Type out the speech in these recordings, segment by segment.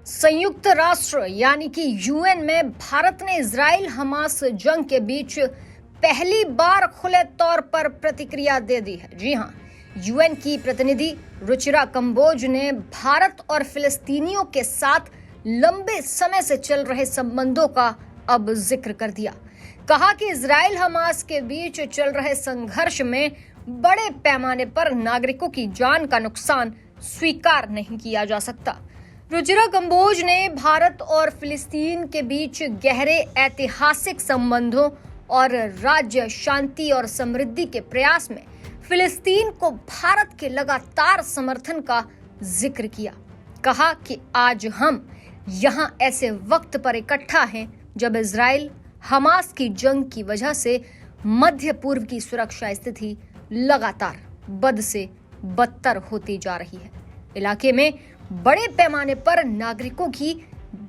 संयुक्त राष्ट्र यानी कि यूएन में भारत ने इजराइल हमास जंग के बीच पहली बार खुले तौर पर प्रतिक्रिया दे दी है। जी हां, यूएन की प्रतिनिधि रुचिरा कंबोज ने भारत और फिलिस्तीनियों के साथ लंबे समय से चल रहे संबंधों का अब जिक्र कर दिया। कहा कि इजराइल हमास के बीच चल रहे संघर्ष में बड़े पैमाने पर नागरिकों की जान का नुकसान स्वीकार नहीं किया जा सकता। रुचिरा कंबोज ने भारत और फिलिस्तीन के बीच गहरे ऐतिहासिक संबंधों और राज्य शांति और समृद्धि के प्रयास में फिलिस्तीन को भारत के लगातार समर्थन का जिक्र किया। कहा कि आज हम यहां ऐसे वक्त पर इकट्ठा हैं जब इजराइल हमास की जंग की वजह से मध्य पूर्व की सुरक्षा स्थिति लगातार बद से बदतर होती जा रही है। इलाके में बड़े पैमाने पर नागरिकों की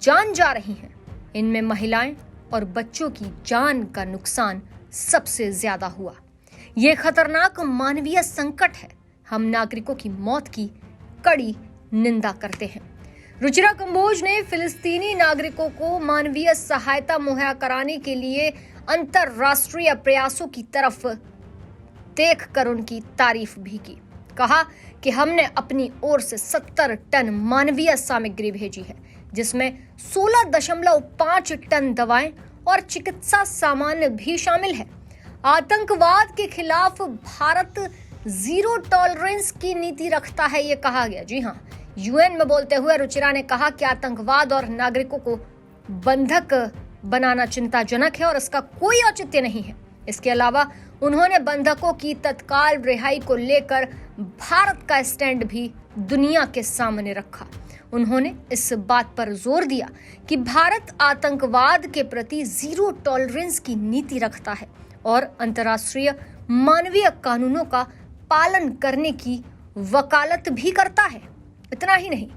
जान जा रही है। इनमें महिलाएं और बच्चों की जान का नुकसान सबसे ज्यादा हुआ। ये खतरनाक मानवीय संकट है। हम नागरिकों की मौत की कड़ी निंदा करते हैं। रुचिरा कंबोज ने फिलिस्तीनी नागरिकों को मानवीय सहायता मुहैया कराने के लिए अंतरराष्ट्रीय प्रयासों की तरफ देखकर उनकी तारीफ भी की। कहा कि हमने अपनी ओर से 70 टन मानवीय सामग्री भेजी है, जिसमें 16.5 टन दवाएं और चिकित्सा सामान भी शामिल है। आतंकवाद के खिलाफ भारत जीरो टॉलरेंस की नीति रखता है, ये कहा गया। जी हाँ, यूएन में बोलते हुए रुचिरा ने कहा कि आतंकवाद और नागरिकों को बंधक बनाना चिंताजनक है और इसका कोई औचित्य नहीं है। इसके अलावा उन्होंने बंधकों की तत्काल रिहाई को लेकर भारत का स्टैंड भी दुनिया के सामने रखा। उन्होंने इस बात पर जोर दिया कि भारत आतंकवाद के प्रति जीरो टॉलरेंस की नीति रखता है और अंतर्राष्ट्रीय मानवीय कानूनों का पालन करने की वकालत भी करता है। इतना ही नहीं,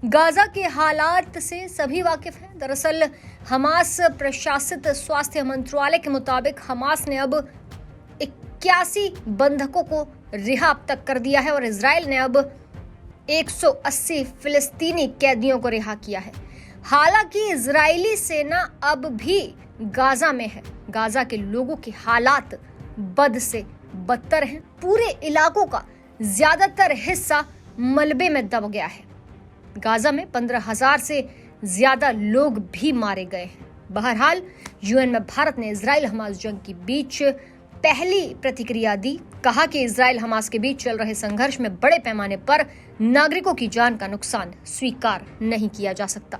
गाजा के हालात से सभी वाकिफ हैं। दरअसल हमास प्रशासित स्वास्थ्य मंत्रालय के मुताबिक हमास ने अब 81 बंधकों को रिहा अब तक कर दिया है और इजराइल ने अब 180 फिलिस्तीनी कैदियों को रिहा किया है। हालांकि इजरायली सेना अब भी गाजा में है। गाजा के लोगों के हालात बद से बदतर हैं। पूरे इलाकों का ज्यादातर हिस्सा मलबे में दब गया है। गाजा में 15,000 से ज्यादा लोग भी मारे गए हैं। बहरहाल यूएन में भारत ने इजराइल हमास जंग के बीच पहली प्रतिक्रिया दी। कहा कि इजराइल हमास के बीच चल रहे संघर्ष में बड़े पैमाने पर नागरिकों की जान का नुकसान स्वीकार नहीं किया जा सकता।